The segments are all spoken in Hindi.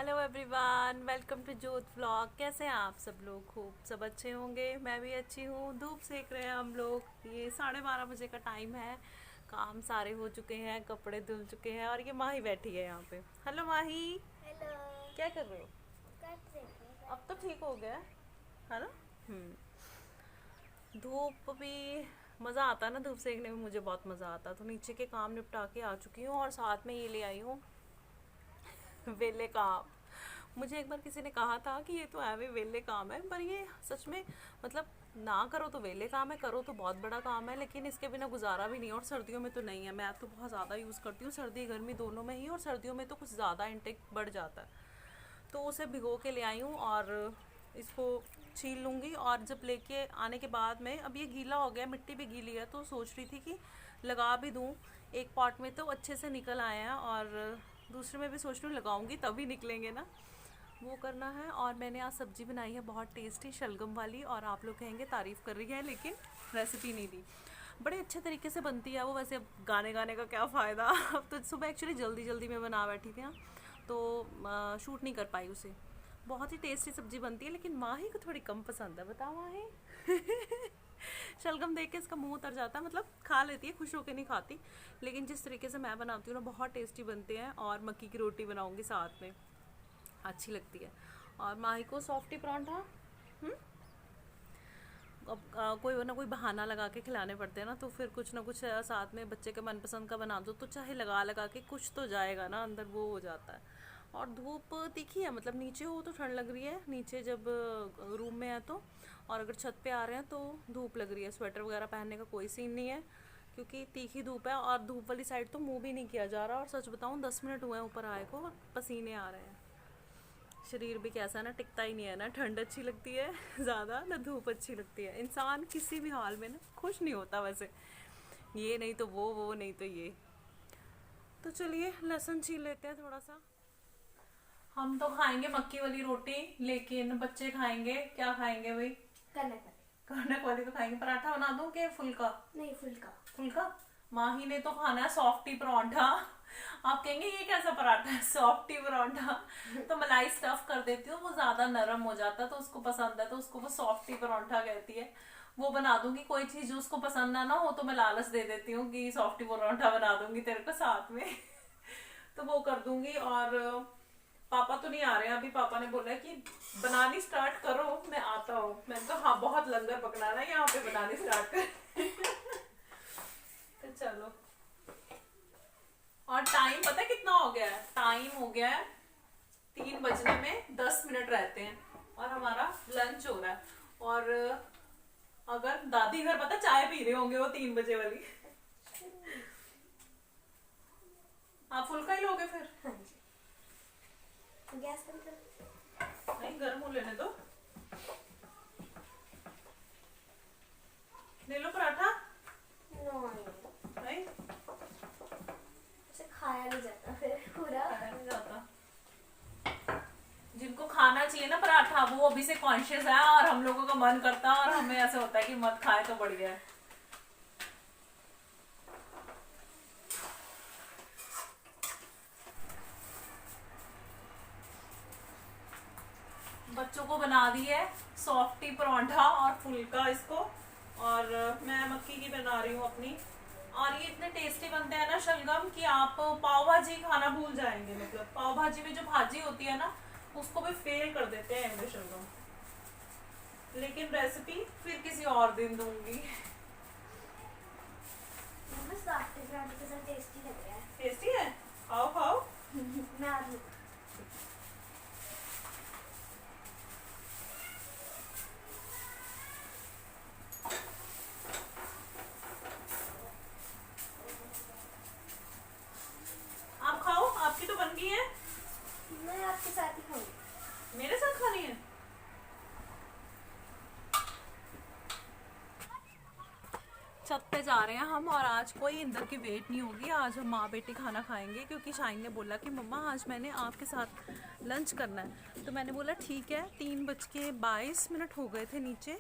हेलो एवरीवन, वेलकम टू जोत व्लॉग। कैसे हैं आप सब लोग? खूब सब अच्छे होंगे। मैं भी अच्छी हूँ। धूप सेक रहे हैं हम लोग। ये 12:30 बजे का टाइम है। काम सारे हो चुके हैं, कपड़े धुल चुके हैं और ये माही बैठी है यहाँ पे। हेलो माही, हेलो। क्या कर रहे हो? कट रही है अब तो बैठे ठीक हो गया है ना? हम्म। धूप भी मज़ा आता है ना, धूप सेकने में मुझे बहुत मज़ा आता है। तो नीचे के काम निपटा के आ चुकी हूँ और साथ में ये ले आई हूँ वेले काम। मुझे एक बार किसी ने कहा था कि ये तो है वे वेले काम है, पर ये सच में मतलब ना करो तो वेले काम है, करो तो बहुत बड़ा काम है। लेकिन इसके बिना गुजारा भी नहीं है। और सर्दियों में तो नहीं है। मैं तो बहुत ज़्यादा यूज़ करती हूँ, सर्दी गर्मी दोनों में ही। और सर्दियों में तो कुछ ज़्यादा इंटेक बढ़ जाता है। तो उसे भिगो के ले आई हूँ और इसको छील लूँगी। और जब लेके आने के बाद में, अब ये गीला हो गया, मिट्टी भी गीली है, तो सोच रही थी कि लगा भी दूँ। एक पॉट में तो अच्छे से निकल आए हैं और दूसरे में भी सोच रही हूँ लगाऊंगी, तभी निकलेंगे ना। वो करना है। और मैंने आज सब्जी बनाई है बहुत टेस्टी शलगम वाली, और आप लोग कहेंगे तारीफ़ कर रही है, लेकिन रेसिपी नहीं दी। बड़े अच्छे तरीके से बनती है वो। वैसे अब गाने गाने का क्या फ़ायदा अब तो सुबह एक्चुअली जल्दी जल्दी में बना बैठी थी ना, तो शूट नहीं कर पाई उसे। बहुत ही टेस्टी सब्जी बनती है, लेकिन माही को थोड़ी कम पसंद है। बताओ माही शलगम देख के इसका मुंह उतर जाता है। मतलब खा लेती है, खुश होकर नहीं खाती। लेकिन जिस तरीके से मैं बनाती हूँ ना, बहुत टेस्टी बनते हैं। और मक्की की रोटी बनाऊंगी साथ में, अच्छी लगती है। और माही को सॉफ्टी परांठा। हम्म। अब कोई ना कोई बहाना लगा के खिलाने पड़ते हैं ना, तो फिर कुछ ना कुछ साथ में बच्चे के मनपसंद का बना दो, तो चाहे लगा लगा के कुछ तो जाएगा ना अंदर, वो हो जाता है। और धूप तीखी है, मतलब नीचे हो तो ठंड लग रही है, नीचे जब रूम में है तो। और अगर छत पे आ रहे हैं तो धूप लग रही है। स्वेटर वगैरह पहनने का कोई सीन नहीं है, क्योंकि तीखी धूप है। और धूप वाली साइड तो मूव भी नहीं किया जा रहा। और सच बताऊँ, 10 मिनट हुए हैं ऊपर आए को और पसीने आ रहे हैं। शरीर भी कैसा ना, टिकता ही नहीं है ना। ठंड अच्छी लगती है ज़्यादा, ना धूप अच्छी लगती है। इंसान किसी भी हाल में ना खुश नहीं होता वैसे। ये नहीं तो वो नहीं तो ये। तो चलिए लहसुन छील लेते हैं थोड़ा सा। हम तो खाएंगे मक्की वाली रोटी, लेकिन बच्चे खाएंगे क्या खाएंगे भाई? कनक वाली। कनक वाली तो खाएंगे। पराठा बना दूं कि फुल्का? नहीं, फुल्का। फुल्का। माही ने तो खाना है सॉफ्टी परांठा। आप कहेंगे ये कैसा पराठा है सॉफ्टी परांठा? तो मलाई स्टफ कर देती हूँ, वो ज्यादा नरम हो जाता है, तो उसको पसंद है, तो उसको वो सॉफ्टी परांठा कहती है। वो बना दूंगी। कोई चीज जो उसको पसंद ना हो तो मैं लालच दे देती हूँ कि सॉफ्टी परांठा बना दूंगी तेरे को साथ में तो वो कर दूंगी। और पापा तो नहीं आ रहे हैं अभी। पापा ने बोला कि बनानी स्टार्ट करो, मैं आता हूँ। मैंने कहा हाँ, बहुत लंगर पकना ना यहाँ पे, बनानी स्टार्ट कर तो चलो। और टाइम पता है कितना हो गया है? टाइम हो गया है 3 बजने में 10 मिनट रहते हैं, और हमारा लंच हो रहा है। और अगर दादी घर पता चाय पी रहे होंगे वो 3 बजे वाली। आप फुल्का ही लोगे फिर? हाँ जी। गैस बंद कर। नहीं, गर्म हो लेने दो। ले लो पराठा। नहीं, नहीं उसे खाया नहीं जाता फिर पूरा। खाया नहीं जाता। जिनको खाना चाहिए ना पराठा, वो अभी से कॉन्शियस है, और हम लोगों का मन करता है और हमें ऐसा होता है कि मत खाए तो बढ़िया है। बच्चों को बना दी है सॉफ्टी परांठा और फुल्का इसको। और मैं मक्की की बना रही हूँ अपनी। और ये इतने टेस्टी बनते हैं ना शलगम, कि आप पाव भाजी खाना भूल जाएंगे। मतलब पाव भाजी में जो भाजी होती है ना, उसको भी फेल कर देते हैं ये शलगम। लेकिन रेसिपी फिर किसी और दिन दूंगी। मम्मा सॉफ्ट पराठे के साथ टेस्टी लग रहा है। टेस्टी है, खाओ खाओ। मैं आलू। आप खाओ, आपकी तो बन गई है। मैं आपके साथ ही खाऊंगी। मेरे साथ खानी है। छत पे जा रहे हैं हम, और आज कोई इंदर की वेट नहीं होगी। आज हम माँ बेटी खाना खाएंगे, क्योंकि शाइन ने बोला कि मम्मा आज मैंने आपके साथ लंच करना है। तो मैंने बोला ठीक है। 3:22 हो गए थे नीचे,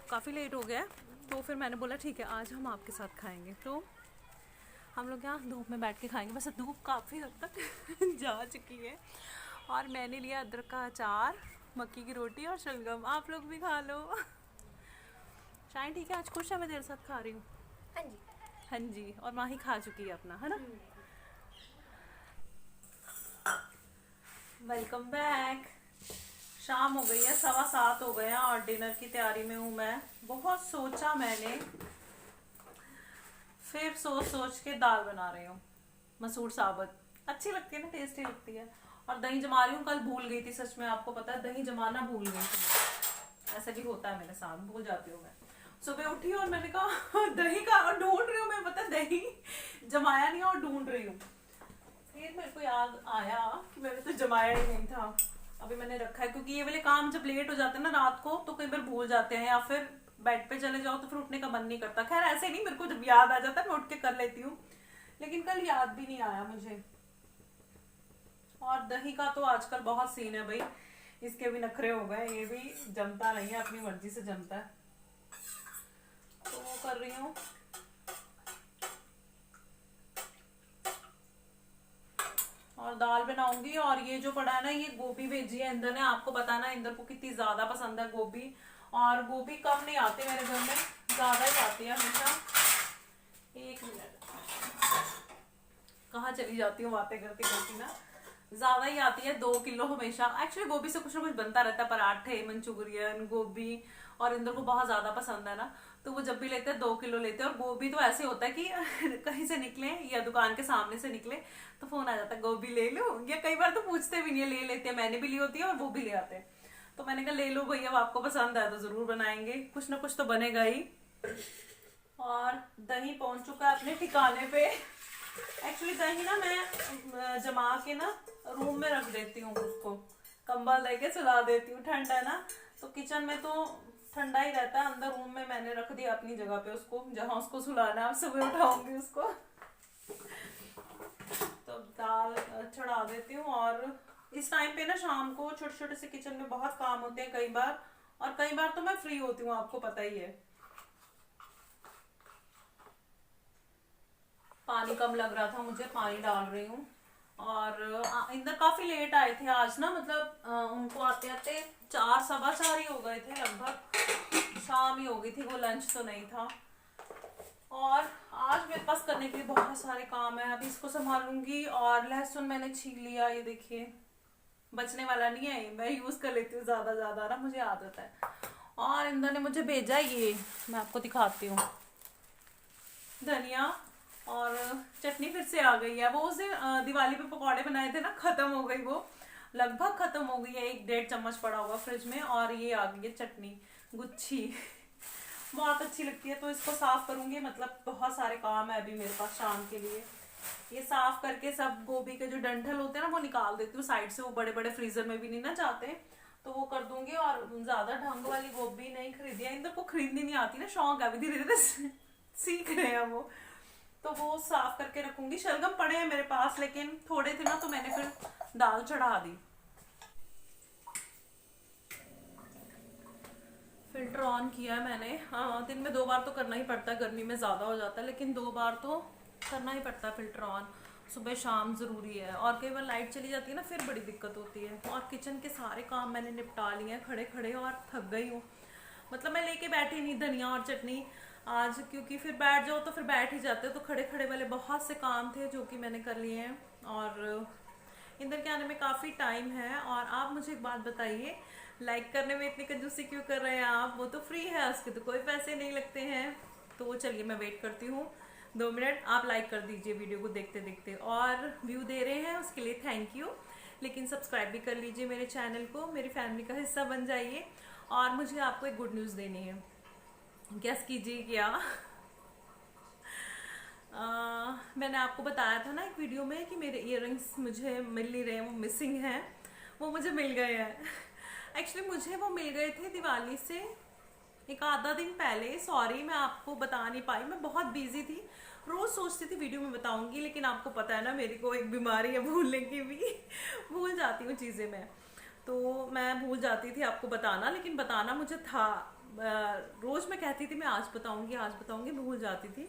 काफ़ी लेट हो गया। तो फिर मैंने बोला ठीक है, आज हम आपके साथ खाएंगे। तो हम लोग यहाँ धूप में बैठ के खाएंगे। बस धूप काफ़ी हद तक जा चुकी है, और मैंने लिया अदरक का अचार, मक्की की रोटी और शलगम। आप लोग भी खा लो। शायद ठीक है, आज खुश है, मैं तेरे साथ खा रही हूँ। हाँ जी। हाँ जी, और माही खा चुकी है अपना, है ना। Welcome back. शाम हो गई है, 7:15 हो गए हैं और डिनर की तैयारी में हूँ मैं। बहुत सोचा मैंने, फिर सोच सोच के दाल बना रही हूँ मसूर साबुत। अच्छी लगती है ना, टेस्टी लगती है। और दही जमा रही हूँ, कल भूल गई थी सच में, आपको पता है दही जमाना भूल गई थी। ऐसा भी होता है मेरे साथ, भूल जाती हूँ मैं। सुबह उठी और मैंने कहा दही का, और ढूंढ रही हूँ मैं, पता है दही जमाया नहीं और ढूंढ रही हूँ। फिर मेरे को याद आया कि मैंने तो जमाया ही नहीं था। अभी मैंने रखा है, क्योंकि ये वाले काम जब लेट हो जाते हैं ना रात को, तो कई बार भूल जाते हैं, या फिर बेड पे चले जाओ तो फिर उठने का मन नहीं करता। खैर ऐसे नहीं, मेरे को जब याद आ जाता है मैं उठ के कर लेती हूँ, लेकिन कल याद भी नहीं आया मुझे। और दही का तो आजकल बहुत सीन है भाई, इसके भी नखरे हो गए, ये भी जमता नहीं है, अपनी मर्जी से जमता है। तो वो कर रही हूँ। और दाल बनाऊंगी। और ये जो पड़ा है ना, ये गोभी भेजी है इंदर ने। आपको पता है ना इंदर को कितनी ज्यादा पसंद है गोभी, और गोभी कम नहीं आती मेरे घर में, ज्यादा ही आती है हमेशा। एक मिनट, कहाँ चली जाती हूँ बातें करती करती ना, ज्यादा ही आती है, 2 किलो हमेशा। एक्चुअली गोभी से कुछ ना कुछ बनता रहता है, पराठे, मंचूरियन, गोभी। और इंदर को बहुत ज्यादा पसंद है ना, तो वो जब भी लेते हैं 2 किलो लेते हैं। और गोभी तो ऐसे होता है कि कहीं से निकले या दुकान के सामने से निकले तो फोन आ जाता है गोभी ले लो, या कई बार तो पूछते भी नहीं है, ले लेते हैं। मैंने भी ली होती है और वो भी ले आते हैं। तो मैंने कहा ले लो भैया, अब आपको पसंद है तो जरूर बनाएंगे, कुछ ना कुछ तो बनेगा ही। और दही पहुंच चुका है अपने ठिकाने पे। एक्चुअली दही ना मैं जमा के ना रूम में रख देती हूँ, उसको कंबल लेके सुला देती हूँ। ठंड है ना, तो किचन में तो ठंडा ही रहता है, अंदर रूम में मैंने रख दिया अपनी जगह पे उसको, जहाँ उसको सुलाना है। सुबह उठाऊंगी उसको। तो दाल चढ़ा देती हूँ। और इस टाइम पे ना शाम को छोटे छोटे से किचन में बहुत काम होते हैं कई बार, और कई बार तो मैं फ्री होती हूँ, आपको पता ही है। पानी कम लग रहा था मुझे, पानी डाल रही हूँ। और इंदर काफी लेट आए थे आज ना, मतलब उनको आते आते 4, 4:15 ही हो गए थे लगभग, शाम ही हो गई थी, वो लंच तो नहीं था। और आज मेरे पास करने के लिए बहुत सारे काम है, अभी इसको संभालूंगी। और लहसुन मैंने छील लिया, ये देखिए, बचने वाला नहीं है, मैं यूज कर लेती हूँ ज्यादा ज्यादा ना, मुझे आदत है। और इंदर ने मुझे भेजा ये, मैं आपको दिखाती हूँ, धनिया। और चटनी फिर से आ गई है, वो उस दिन दिवाली पे पकौड़े बनाए थे ना, खत्म हो गई, वो लगभग खत्म हो गई है, 1-1.5 चम्मच पड़ा हुआ फ्रिज में। और ये आ गई है चटनी, गुच्छी। बहुत अच्छी लगती है, तो इसको साफ करूंगी। मतलब बहुत सारे काम है अभी मेरे पास शाम के लिए। ये साफ करके सब गोभी के जो डंठल होते हैं ना, वो निकाल देती हूँ साइड से, वो बड़े बड़े फ्रीजर में भी नहीं ना जाते, तो वो कर दूंगी। और ज्यादा ढंग वाली गोभी नहीं खरीदी है, इनको खरीदनी नहीं आती ना, शौक है, धीरे धीरे सीख रहे हैं वो। तो वो साफ करके रखूंगी। शलगम पड़े हैं मेरे पास, लेकिन थोड़े थे ना, तो मैंने फिर दाल चढ़ा दी। फिल्टर ऑन किया है मैंने। हाँ, दिन में 2 बार तो करना ही पड़ता है, गर्मी में ज़्यादा हो जाता है, लेकिन 2 बार तो करना ही पड़ता है फिल्टर ऑन, सुबह शाम ज़रूरी है। और कई बार लाइट चली जाती है ना, फिर बड़ी दिक्कत होती है। और किचन के सारे काम मैंने निपटा लिए हैं खड़े खड़े, और थक गई हूँ। मतलब मैं लेके बैठी नहीं धनिया और चटनी आज, क्योंकि फिर बैठ जाओ तो फिर बैठ ही जाते हो, तो खड़े खड़े वाले बहुत से काम थे जो कि मैंने कर लिए हैं। और इंदर के आने में काफ़ी टाइम है। और आप मुझे एक बात बताइए, लाइक करने में इतनी कंजूसी क्यों कर रहे हैं आप? वो तो फ्री है, उसके तो कोई पैसे नहीं लगते हैं। तो चलिए मैं वेट करती हूँ 2 मिनट, आप लाइक कर दीजिए वीडियो को देखते देखते। और व्यू दे रहे हैं उसके लिए थैंक यू, लेकिन सब्सक्राइब भी कर लीजिए मेरे चैनल को, मेरी फैमिली का हिस्सा बन जाइए। और मुझे आपको एक गुड न्यूज़ देनी है, गेस कीजिए क्या? मैंने आपको बताया था ना एक वीडियो में कि मेरे इयररिंग्स मुझे मिल नहीं रहे, वो मिसिंग हैं। वो मुझे मिल गए हैं। एक्चुअली मुझे वो मिल गए थे दिवाली से एक आधा दिन पहले। सॉरी, मैं आपको बता नहीं पाई, मैं बहुत बिजी थी। रोज सोचती थी वीडियो में बताऊंगी, लेकिन आपको पता है ना मेरी को एक बीमारी है भूलने की भी। भूल जाती हूँ चीज़ें मैं, तो मैं भूल जाती थी आपको बताना, लेकिन बताना मुझे था। रोज मैं कहती थी मैं आज बताऊंगी आज बताऊंगी, भूल जाती थी।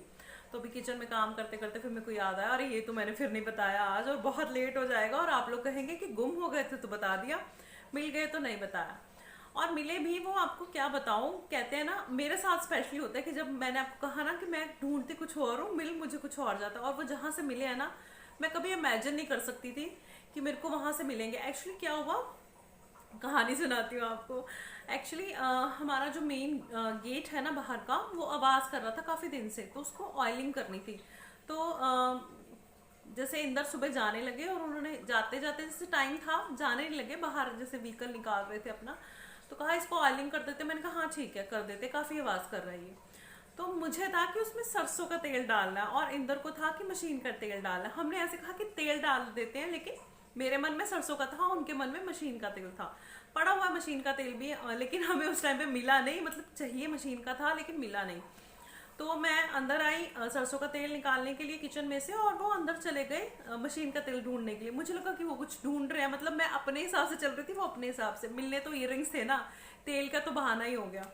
तो अभी किचन में काम करते करते फिर मेरे को याद आया, अरे ये तो मैंने फिर नहीं बताया आज, और बहुत लेट हो जाएगा और आप लोग कहेंगे कि गुम हो गए थे तो बता दिया, मिल गए तो नहीं बताया। और मिले भी वो, आपको क्या बताऊं, कहते हैं ना, मेरे साथ स्पेशली होता है कि जब मैंने आपको कहा ना कि मैं ढूंढती कुछ और हूँ, मिल मुझे कुछ और जाता है, और वो जहाँ से मिले है ना, मैं कभी इमेजिन नहीं कर सकती थी कि मेरे को वहां से मिलेंगे। एक्चुअली क्या हुआ, कहानी सुनाती हूँ आपको। एक्चुअली हमारा जो मेन गेट है ना बाहर का, वो आवाज कर रहा था काफी दिन से, तो उसको ऑयलिंग करनी थी। तो जैसे इंदर सुबह जाने लगे और उन्होंने जाते जाते, जैसे टाइम था जाने नहीं लगे बाहर, जैसे व्हीकल निकाल रहे थे अपना, तो कहा इसको ऑयलिंग कर देते। मैंने कहा हाँ ठीक है कर देते, काफी आवाज कर रही है। तो मुझे था कि उसमें सरसों का तेल डालना है और इंदर को था कि मशीन का तेल डालना है। हमने ऐसे कहा कि तेल डाल देते हैं, लेकिन मेरे मन में सरसों का था, उनके मन में मशीन का तेल था। पड़ा हुआ मशीन का तेल भी, लेकिन हमें उस टाइम पे मिला नहीं, मतलब चाहिए मशीन का था लेकिन मिला नहीं। तो मैं अंदर आई सरसों का तेल निकालने के लिए किचन में से, और वो अंदर चले गए मशीन का तेल ढूंढने के लिए। मुझे लगा कि वो कुछ ढूंढ रहे हैं, मतलब मैं अपने हिसाब से चल रही थी, वो अपने हिसाब से। मिलने तो इयररिंग्स थे ना, तेल का तो बहाना ही हो गया।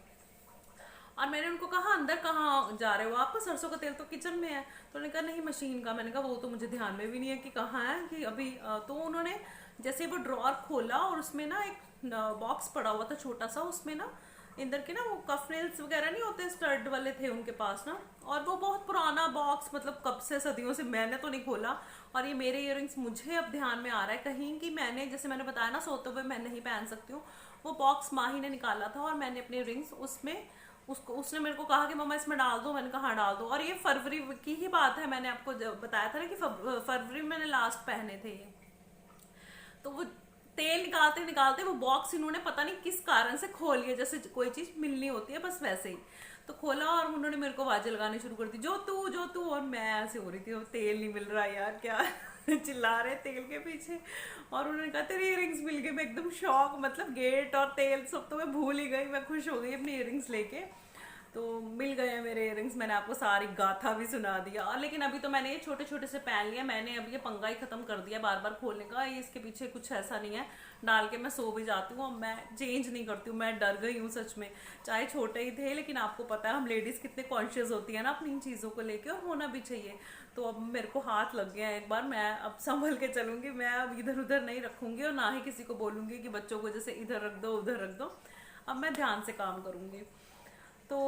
और मैंने उनको कहा अंदर कहाँ जा रहे हो आप, सरसों का तेल तो किचन में है। तो उन्होंने कहा नहीं मशीन का। मैंने कहा वो तो मुझे ध्यान में भी नहीं है कि कहाँ है कि अभी तो उन्होंने जैसे वो ड्रॉर खोला और उसमें ना एक बॉक्स पड़ा हुआ था छोटा सा, उसमें ना इंदर के ना वो कफ नेल्स वगैरह नहीं होते, स्टड वाले थे उनके पास ना। और वो बहुत पुराना बॉक्स, मतलब कब से, सदियों से मैंने तो नहीं खोला। और ये मेरे इयररिंग्स मुझे अब ध्यान में आ रहा है कहीं कि मैंने, जैसे मैंने बताया ना सोते हुए मैं नहीं पहन सकती हूँ, वो बॉक्स माही ने निकाला था और मैंने अपने रिंग्स उसमें, उसको उसने मेरे को कहा कि मम्मा इसमें डाल दो। मैंने कहा हाँ डाल दो। और ये फरवरी की ही बात है, मैंने आपको बताया था ना कि फरवरी में मैंने लास्ट पहने थे ये। तो वो तेल निकालते निकालते वो बॉक्स इन्होंने पता नहीं किस कारण से खोल लिया, जैसे कोई चीज मिलनी होती है बस वैसे ही। तो खोला और उन्होंने मेरे को आवाजें लगानी शुरू कर दी, जो तू जो तू। और मैं ऐसे हो रही थी, तेल नहीं मिल रहा यार क्या चिल्ला रहे तेल के पीछे। और उन्होंने कहा तेरे इयररिंग्स मिल गए। मैं एकदम शॉक, मतलब गेट और तेल सब तो मैं भूल ही गई, मैं खुश हो गई अपने इयररिंग्स लेके। तो मिल गए हैं मेरे इयररिंग्स। मैंने आपको सारी गाथा भी सुना दिया। और लेकिन अभी तो मैंने ये छोटे छोटे से पहन लिया, मैंने अभी ये पंगा ही खत्म कर दिया बार बार खोलने का। ये इसके पीछे कुछ ऐसा नहीं है, डाल के मैं सो भी जाती हूँ। मैं चेंज नहीं करती हूँ, मैं डर गई हूँ सच में। चाहे छोटे ही थे, लेकिन आपको पता है हम लेडीज कितने कॉन्शियस होती है ना अपनी इन चीज़ों को लेके, और होना भी चाहिए। तो अब मेरे को हाथ लग गया है एक बार, मैं अब संभल के चलूंगी। मैं अब इधर उधर नहीं रखूंगी और ना ही किसी को बोलूंगी कि बच्चों को जैसे इधर रख दो उधर रख दो। अब मैं ध्यान से काम करूंगी। तो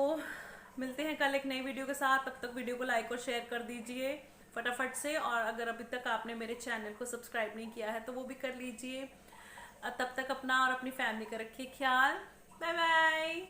मिलते हैं कल एक नई वीडियो के साथ। तब तक वीडियो को लाइक और शेयर कर दीजिए फटाफट से। और अगर अभी तक आपने मेरे चैनल को सब्सक्राइब नहीं किया है तो वो भी कर लीजिए। तब तक अपना और अपनी फैमिली का रखिए ख्याल। Bye bye.